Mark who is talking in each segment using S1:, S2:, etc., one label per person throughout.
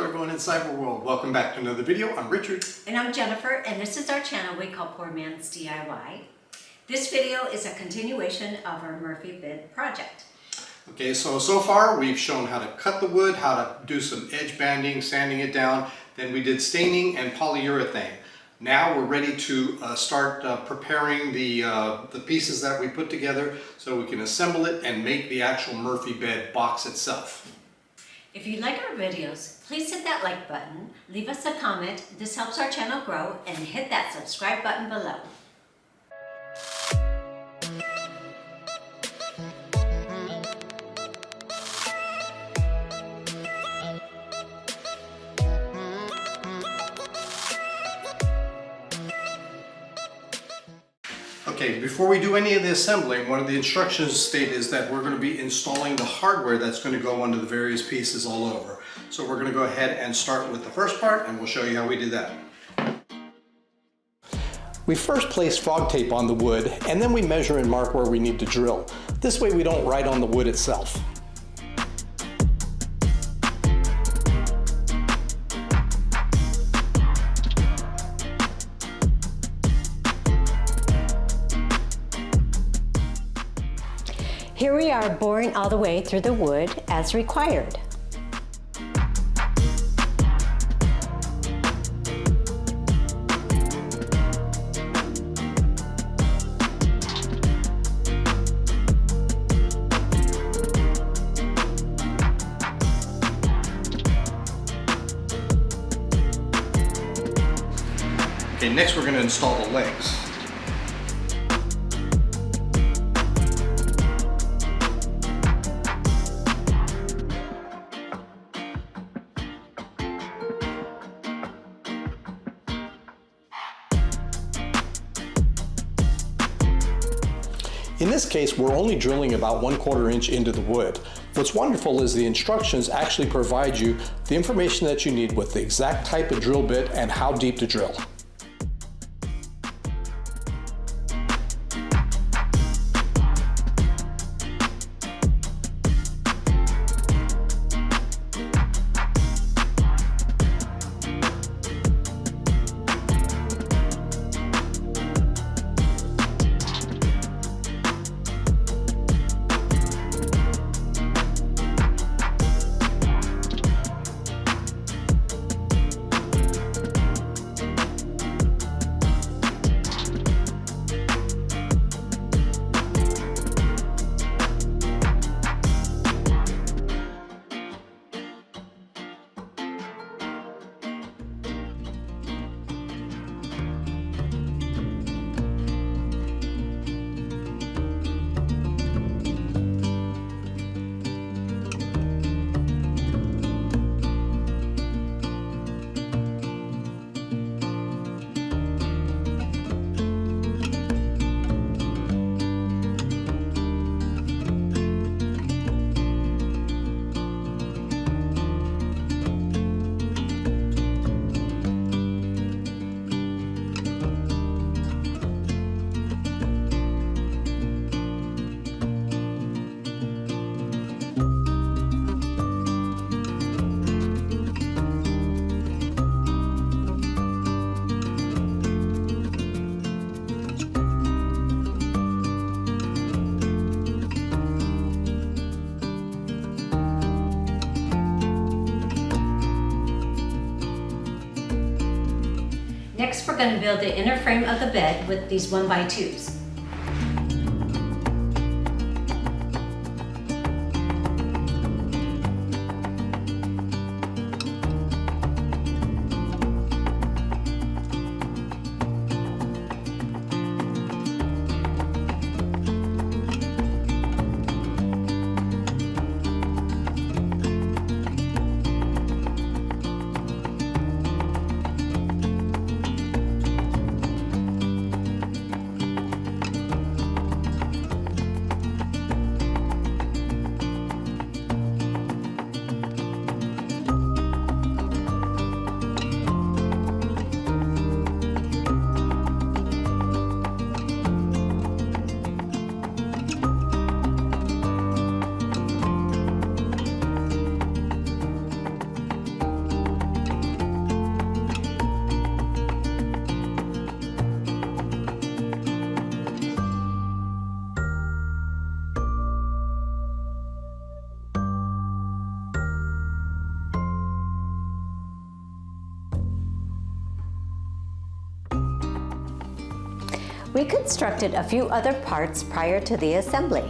S1: everyone in Cyber World. Welcome back to another video. I'm Richard.
S2: And I'm Jennifer, and this is our channel we call Poor Man's DIY. This video is a continuation of our Murphy bed project.
S1: Okay, so far we've shown how to cut the wood, how to do some edge banding, sanding it down. Then we did staining and polyurethane. Now we're ready to start preparing the pieces that we put together so we can assemble it and make the actual Murphy bed box itself.
S2: If you like our videos, please hit that like button, leave us a comment, this helps our channel grow, and hit that subscribe button below.
S1: Okay, before we do any of the assembling, one of the instructions state is that we're going to be installing the hardware that's going to go onto the various pieces all over. So we're going to go ahead and start with the first part, and we'll show you how we did that. We first place frog tape on the wood, and then we measure and mark where we need to drill. This way we don't write on the wood itself.
S2: Here we are boring all the way through the wood as required.
S1: Okay, next we're going to install the legs. In this case, we're only drilling about 1/4 inch into the wood. What's wonderful is the instructions actually provide you the information that you need with the exact type of drill bit and how deep to drill.
S2: Next, we're going to build the inner frame of the bed with these 1x2s. We constructed a few other parts prior to the assembly.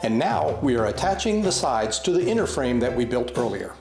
S1: And now we are attaching the sides to the inner frame that we built earlier.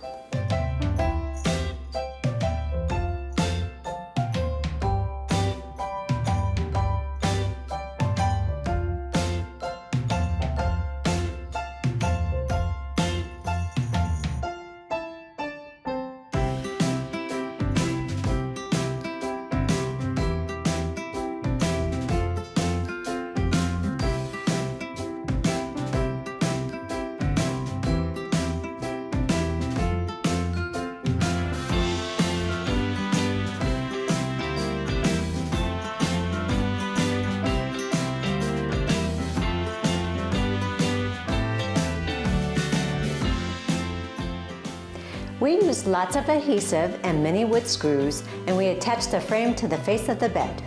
S1: We used lots of adhesive and many wood screws, and we attached the frame to the face of the bed.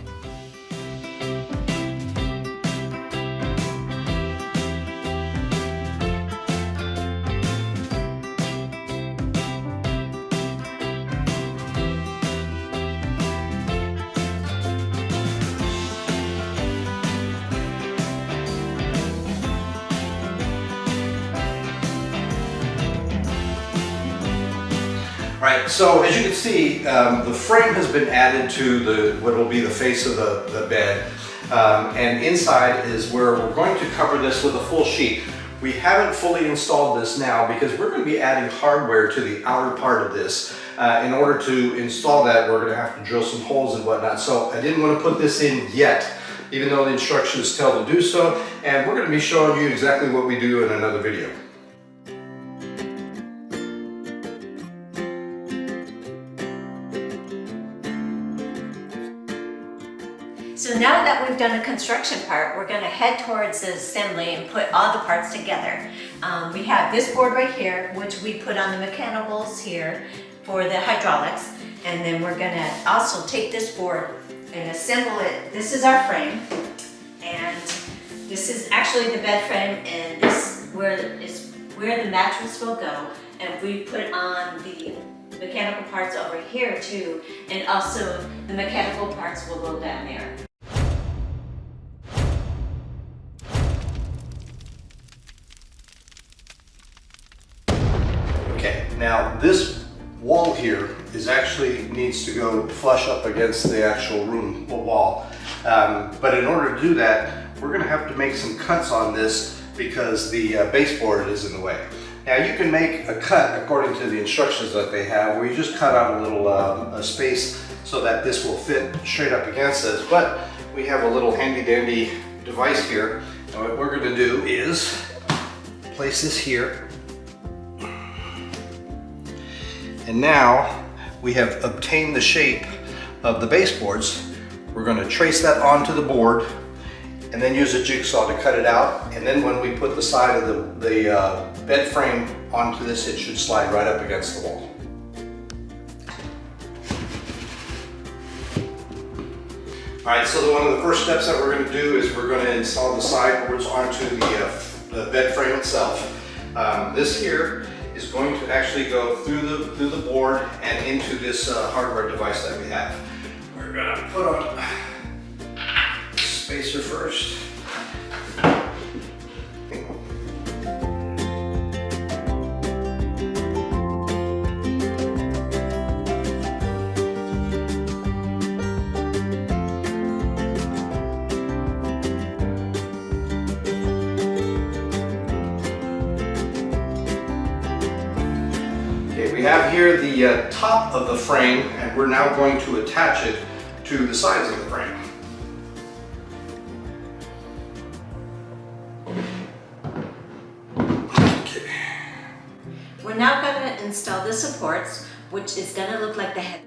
S1: Right, so as you can see, the frame has been added to what will be the face of the bed. And inside is where we're going to cover this with a full sheet. We haven't fully installed this now because we're going to be adding hardware to the outer part of this. In order to install that, we're going to have to drill some holes and whatnot. So I didn't want to put this in yet, even though the instructions tell to do so. And we're going to be showing you exactly what we do in another video.
S2: So now that we've done the construction part, we're going to head towards the assembly and put all the parts together. We have this board right here, which we put on the mechanicals here for the hydraulics. And then we're going to also take this board and assemble it. This is our frame, and this is actually the bed frame, and this is where the mattress will go. And we put on the mechanical parts over here too, and also the mechanical parts will go down there.
S1: Okay, now this wall here actually needs to go flush up against the actual room wall. But in order to do that, we're going to have to make some cuts on this because the baseboard is in the way. Now you can make a cut according to the instructions that they have, where you just cut out a little a space so that this will fit straight up against this. But we have a little handy dandy device here. And what we're going to do is place this here. And now we have obtained the shape of the baseboards. We're going to trace that onto the board and then use a jigsaw to cut it out. And then when we put the side of the bed frame onto this, it should slide right up against the wall. All right, so one of the first steps that we're going to do is we're going to install the sideboards onto the bed frame itself. This here is going to actually go through the board and into this hardware device that we have. We're going to put on the spacer first. We have here the top of the frame, and we're now going to attach it to the sides of the frame.
S2: install the supports, which is gonna look like the head.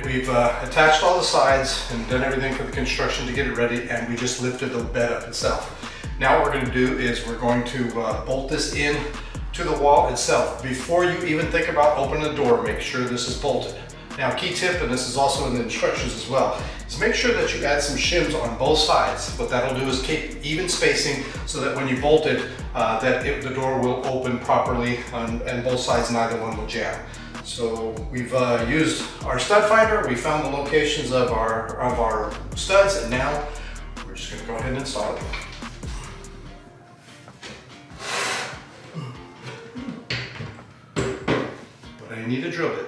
S1: We've attached all the sides and done everything for the construction to get it ready, and we just lifted the bed up itself. Now what we're going to do is we're going to bolt this in to the wall itself. Before you even think about opening the door, make sure this is bolted. Now, key tip, and this is also in the instructions as well, is make sure that you add some shims on both sides. What that'll do is keep even spacing so that when you bolt it, the door will open properly and both sides, neither one will jam. So we've used our stud finder, we found the locations of our studs, and now we're just going to go ahead and install it. But I need a drill bit.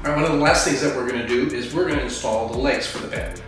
S1: All right, one of the last things that we're going to do is we're going to install the legs for the bed.